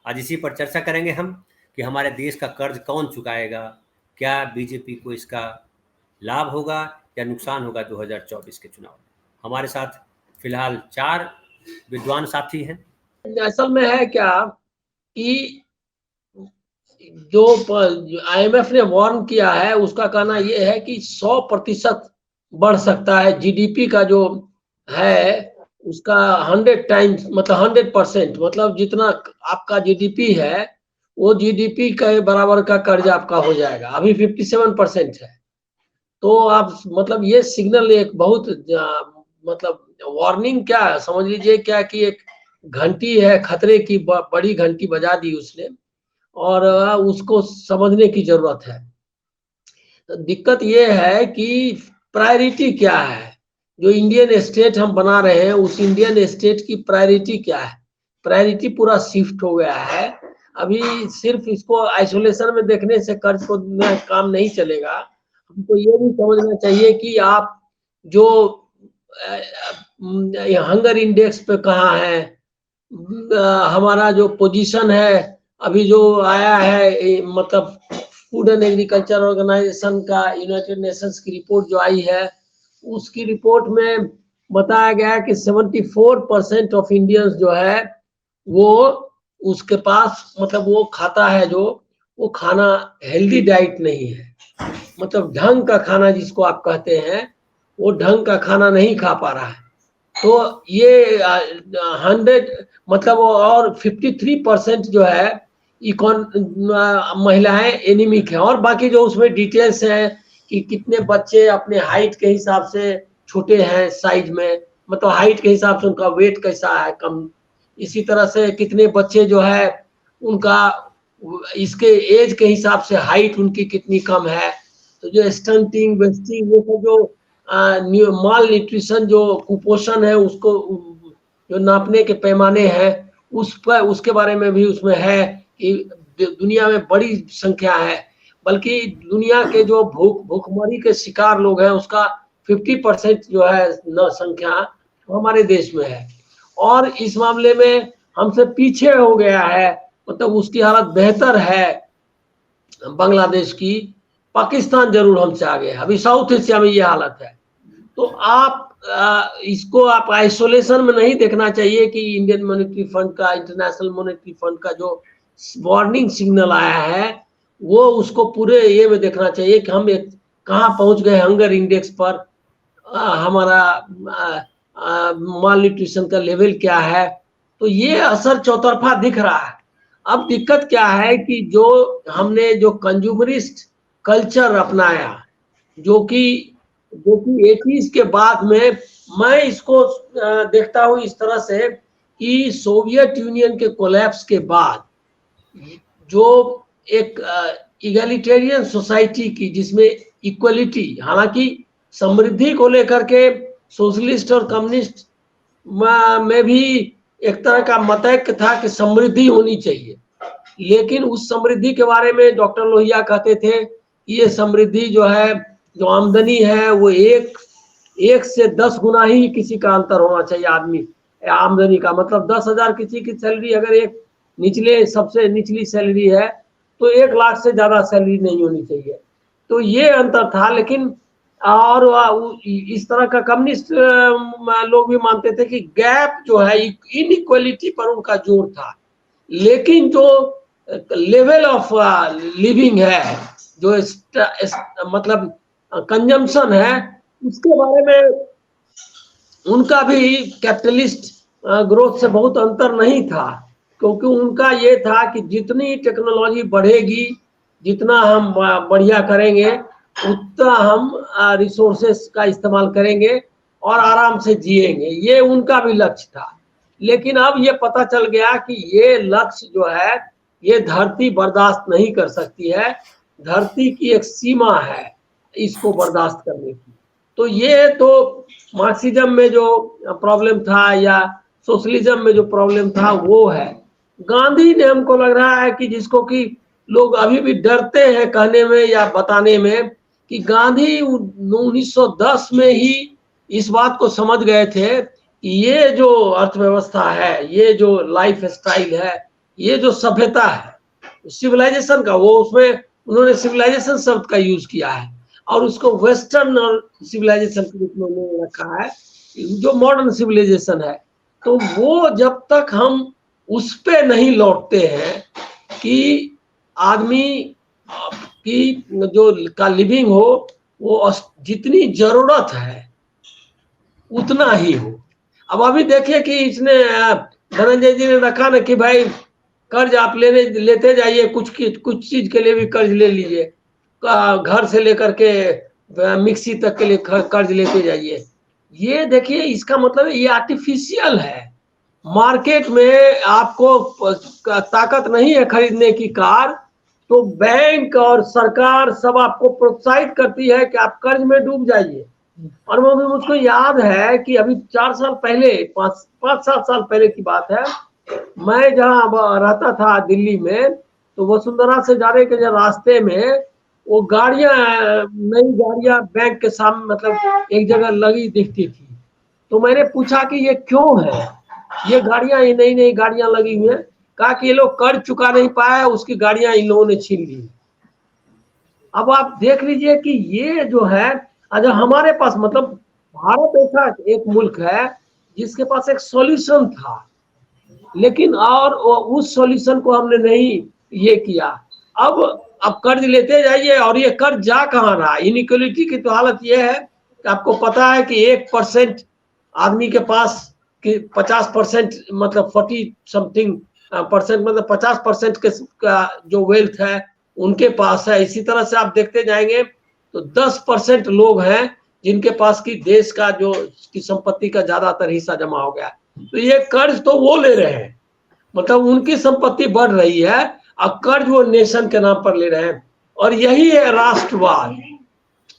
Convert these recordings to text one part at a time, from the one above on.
आज इसी पर चर्चा करेंगे हम कि हमारे देश का कर्ज कौन चुकाएगा, क्या बीजेपी को इसका लाभ होगा या नुकसान होगा 2024 के चुनाव में। हमारे साथ फिलहाल 4 विद्वान साथी हैं। असल में है क्या कि जो IMF ने वार्न किया है उसका कहना यह है कि 100% बढ़ सकता है जीडीपी का, जो है उसका 100 टाइम्स, मतलब 100%, मतलब जितना आपका जीडीपी है वो जीडीपी के बराबर का कर्ज आपका हो जाएगा। अभी 57% है। तो आप मतलब ये सिग्नल एक बहुत मतलब वार्निंग क्या समझ लीजिए, क्या कि एक घंटी है खतरे की, बड़ी घंटी बजा दी उसने, और उसको समझने की जरूरत है। दिक्कत ये है कि प्रायोरिटी क्या है, जो इंडियन स्टेट हम बना रहे हैं उस इंडियन स्टेट की प्रायोरिटी क्या है। प्रायोरिटी पूरा शिफ्ट हो गया है। अभी सिर्फ इसको आइसोलेशन में देखने से कर्ज को काम नहीं चलेगा। हमको ये भी समझना चाहिए कि आप जो हंगर इंडेक्स पे कहाँ है, हमारा जो पोजीशन है, अभी जो आया है मतलब फूड एंड एग्रीकल्चर ऑर्गेनाइजेशन का यूनाइटेड नेशंस की रिपोर्ट जो आई है, उसकी रिपोर्ट में बताया गया है कि 74% ऑफ इंडियंस जो है वो उसके पास मतलब वो खाता है, जो वो खाना हेल्दी डाइट नहीं है, मतलब ढंग का खाना जिसको आप कहते हैं वो ढंग का खाना नहीं खा पा रहा है। तो ये 100 मतलब, और 53% जो है महिलाएं एनीमिक है। और बाकी जो उसमें डिटेल्स हैं कि कितने बच्चे अपने हाइट के हिसाब से छोटे हैं साइज में, मतलब हाइट के हिसाब से उनका वेट कैसा है कम, इसी तरह से कितने बच्चे जो है उनका इसके एज के हिसाब से हाइट उनकी कितनी कम है। तो जो स्टंटिंग वेस्टिंग वो सब जो माल न्यूट्रिशन जो कुपोषण है उसको जो नापने के पैमाने हैं उस पर, उसके बारे में भी उसमें है कि दुनिया में बड़ी संख्या है, बल्कि दुनिया के जो भूखमरी के शिकार लोग हैं उसका 50% जो है संख्या हमारे देश में है। और इस मामले में हमसे पीछे हो गया है, मतलब उसकी हालत बेहतर है बांग्लादेश की, पाकिस्तान जरूर हमसे आगे है। अभी साउथ एशिया में ये हालत है। तो आप इसको आप आइसोलेशन में नहीं देखना चाहिए कि इंडियन मॉनेटरी फंड का, इंटरनेशनल मॉनेटरी फंड का जो वार्निंग सिग्नल आया है वो उसको पूरे ये में देखना चाहिए कि हम कहाँ पहुंच गए हंगर इंडेक्स पर, हमारा माल न्यूट्रिशन का लेवल क्या है। तो ये असर चौतरफा दिख रहा है। अब दिक्कत क्या है कि जो हमने जो कंज्यूमरिस्ट कल्चर अपनाया, जो कि 80s के बाद में, मैं इसको देखता हूँ इस तरह से कि सोवियत यूनियन के कोलैप्स के बाद जो एक इगैलिटेरियन सोसाइटी की, जिसमें इक्वलिटी, हालांकि समृद्धि को लेकर के सोशलिस्ट और कम्युनिस्ट में भी एक तरह का मतैक्य था कि समृद्धि होनी चाहिए, लेकिन उस समृद्धि के बारे में डॉक्टर लोहिया कहते थे कि ये समृद्धि जो है, जो आमदनी है वो एक से 10 गुना ही किसी का अंतर होना चाहिए आदमी आमदनी का, मतलब 10,000 किसी की सैलरी अगर एक निचले सबसे निचली सैलरी है तो 1 लाख से ज्यादा सैलरी नहीं होनी चाहिए। तो ये अंतर था। लेकिन और इस तरह का कम्युनिस्ट लोग भी मानते थे कि गैप जो है, इनइक्वालिटी पर उनका जोर था, लेकिन जो लेवल ऑफ लिविंग है, जो मतलब कंजम्पशन है, उसके बारे में उनका भी कैपिटलिस्ट ग्रोथ से बहुत अंतर नहीं था, क्योंकि उनका ये था कि जितनी टेक्नोलॉजी बढ़ेगी, जितना हम बढ़िया करेंगे, उतना हम रिसोर्सेस का इस्तेमाल करेंगे और आराम से जिएंगे। ये उनका भी लक्ष्य था। लेकिन अब ये पता चल गया कि ये लक्ष्य जो है ये धरती बर्दाश्त नहीं कर सकती है। धरती की एक सीमा है इसको बर्दाश्त करने की। तो ये तो मार्क्सिज्म में जो प्रॉब्लम था या सोशलिज्म में जो प्रॉब्लम था वो है। गांधी ने, हमको लग रहा है कि जिसको कि लोग अभी भी डरते हैं कहने में या बताने में, कि गांधी 1910 में ही इस बात को समझ गए थे कि ये जो अर्थव्यवस्था है, ये जो लाइफ स्टाइल है, ये जो सभ्यता है सिविलाइजेशन का, वो उसमें उन्होंने सिविलाइजेशन शब्द का यूज किया है और उसको वेस्टर्न और सिविलाइजेशन के रूप में उन्होंने रखा है, जो मॉडर्न सिविलाइजेशन है। तो वो जब तक हम उस पे नहीं लौटते हैं कि आदमी की जो का लिविंग हो वो जितनी जरूरत है उतना ही हो। अब अभी देखिए कि इसने धनंजय जी ने रखा ना कि भाई कर्ज आप लेते जाइए, कुछ चीज के लिए भी कर्ज ले लीजिए, घर से लेकर के मिक्सी तक के लिए कर्ज लेते जाइए। ये देखिए इसका मतलब ये आर्टिफिशियल है। मार्केट में आपको ताकत नहीं है खरीदने की कार, तो बैंक और सरकार सब आपको प्रोत्साहित करती है कि आप कर्ज में डूब जाइए। और वो भी मुझको याद है कि अभी 4 साल पहले, 5-7 साल पहले की बात है, मैं जहाँ रहता था दिल्ली में, तो वसुंधरा से जाने के रास्ते में वो गाड़ियां, नई गाड़ियां बैंक के सामने मतलब एक जगह लगी दिखती थी। तो मैंने पूछा कि ये क्यों है, ये गाड़ियां, ये नई नई गाड़ियां लगी हुई हैं। कहा कि ये लोग कर्ज चुका नहीं पाए, उसकी गाड़ियां इन लोगों ने छीन ली। अब आप देख लीजिए कि ये जो है, अगर हमारे पास मतलब भारत ऐसा एक मुल्क है जिसके पास एक सॉल्यूशन था, लेकिन और उस सॉल्यूशन को हमने नहीं ये किया। अब कर्ज लेते जाइए और ये कर्ज जा कहाँ रहा। इनइक्वालिटी की तो हालत ये है कि आपको पता है कि 1% आदमी के पास कि 50% मतलब 40 समथिंग परसेंट मतलब 50% के का जो वेल्थ है उनके पास है। इसी तरह से आप देखते जाएंगे तो 10% लोग हैं जिनके पास की देश का जो की संपत्ति का ज्यादातर हिस्सा जमा हो गया। तो ये कर्ज तो वो ले रहे हैं, मतलब उनकी संपत्ति बढ़ रही है और कर्ज वो नेशन के नाम पर ले रहे हैं। और यही है राष्ट्रवाद।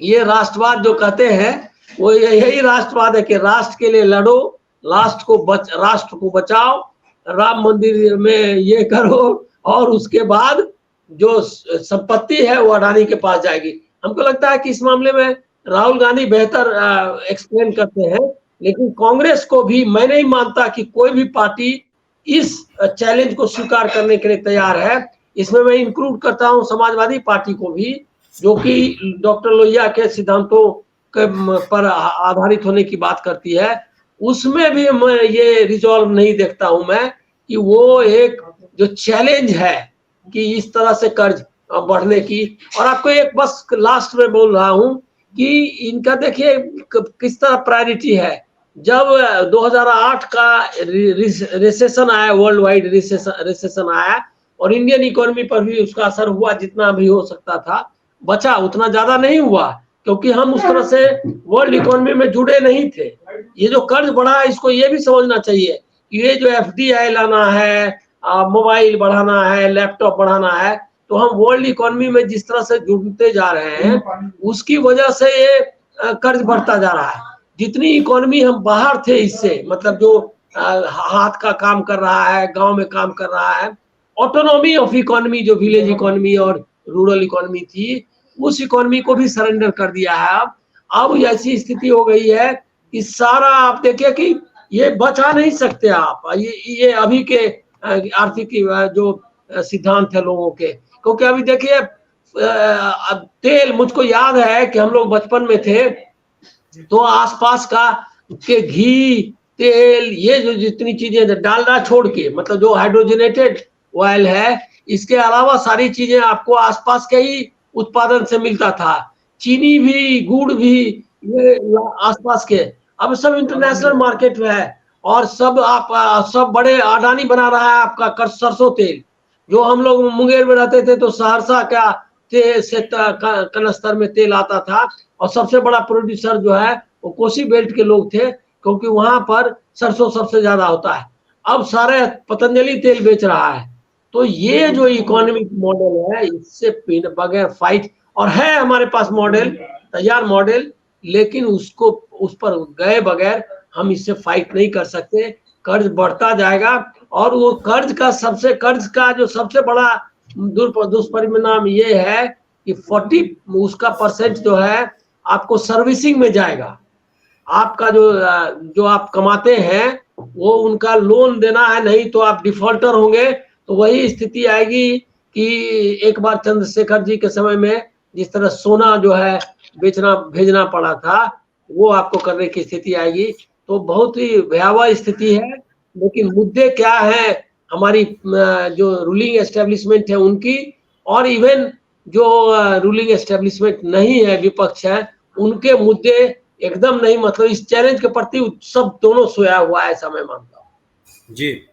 ये राष्ट्रवाद जो कहते हैं वो यही राष्ट्रवाद है कि राष्ट्र के लिए लड़ो, राष्ट्र को बचाओ, राम मंदिर में ये करो, और उसके बाद जो संपत्ति है वो अडानी के पास जाएगी। हमको लगता है कि इस मामले में राहुल गांधी बेहतर एक्सप्लेन करते हैं, लेकिन कांग्रेस को भी मैं नहीं मानता कि कोई भी पार्टी इस चैलेंज को स्वीकार करने के लिए तैयार है। इसमें मैं इंक्लूड करता हूं समाजवादी पार्टी को भी, जो कि डॉक्टर लोहिया के सिद्धांतों पर आधारित होने की बात करती है। उसमें भी मैं ये रिजॉल्व नहीं देखता हूं मैं कि वो एक जो चैलेंज है कि इस तरह से कर्ज बढ़ने की। और आपको एक बस लास्ट में बोल रहा हूं कि इनका देखिए किस तरह प्रायोरिटी है। जब 2008 का रिसेशन आया, वर्ल्ड वाइड रिसेशन आया और इंडियन इकोनॉमी पर भी उसका असर हुआ, जितना भी हो सकता था बचा, उतना ज्यादा नहीं हुआ क्योंकि हम उस तरह से वर्ल्ड इकोनॉमी में जुड़े नहीं थे। ये जो कर्ज बढ़ा इसको ये भी समझना चाहिए कि ये जो FDI लाना है, मोबाइल बढ़ाना है, लैपटॉप बढ़ाना है, तो हम वर्ल्ड इकोनॉमी में जिस तरह से जुड़ते जा रहे हैं उसकी वजह से ये कर्ज बढ़ता जा रहा है। जितनी इकोनॉमी हम बाहर थे इससे, मतलब जो हाथ का काम कर रहा है, गांव में काम कर रहा है, ऑटोनॉमी ऑफ इकोनॉमी जो विलेज इकोनॉमी और रूरल इकोनॉमी थी, उस इकोनॉमी को भी सरेंडर कर दिया है। अब ऐसी स्थिति हो गई है कि सारा आप देखिए कि ये बचा नहीं सकते आप ये अभी के आर्थिक जो सिद्धांत है लोगों के। क्योंकि अभी देखिए तेल, मुझको याद है कि हम लोग बचपन में थे तो आसपास का के घी, तेल, ये जो जितनी चीजें, डालडा छोड़ के, मतलब जो हाइड्रोजनेटेड ऑयल है, इसके अलावा सारी चीजें आपको आसपास के ही उत्पादन से मिलता था। चीनी भी, गुड़ भी, ये आसपास के। अब सब इंटरनेशनल मार्केट में है और सब बड़े अडानी बना रहा है आपका सरसों तेल। जो हम लोग मुंगेर में रहते थे तो सहरसा का कनस्तर में तेल आता था और सबसे बड़ा प्रोड्यूसर जो है वो कोसी बेल्ट के लोग थे, क्योंकि वहां पर सरसों सबसे ज्यादा होता है। अब सारे पतंजलि तेल बेच रहा है। तो ये जो इकोनॉमिक मॉडल है, इससे बगैर फाइट, और है हमारे पास मॉडल, तैयार मॉडल, लेकिन उसको उस पर गए बगैर हम इससे फाइट नहीं कर सकते। कर्ज बढ़ता जाएगा और वो कर्ज का जो सबसे बड़ा दुष्परिणाम ये है कि 40 उसका परसेंट जो है आपको सर्विसिंग में जाएगा। आपका जो आप कमाते हैं वो उनका लोन देना है, नहीं तो आप डिफॉल्टर होंगे तो वही स्थिति आएगी कि एक बार चंद्रशेखर जी के समय में जिस तरह सोना जो है बेचना भेजना पड़ा था, वो आपको करने की स्थिति आएगी। तो बहुत ही भयावह स्थिति है। लेकिन मुद्दे क्या है हमारी जो रूलिंग एस्टेब्लिशमेंट है उनकी, और इवन जो रूलिंग एस्टेब्लिशमेंट नहीं है, विपक्ष है, उनके मुद्दे एकदम नहीं, मतलब इस चैलेंज के प्रति सब दोनों सोया हुआ है, ऐसा मैं मानता हूँ। जी।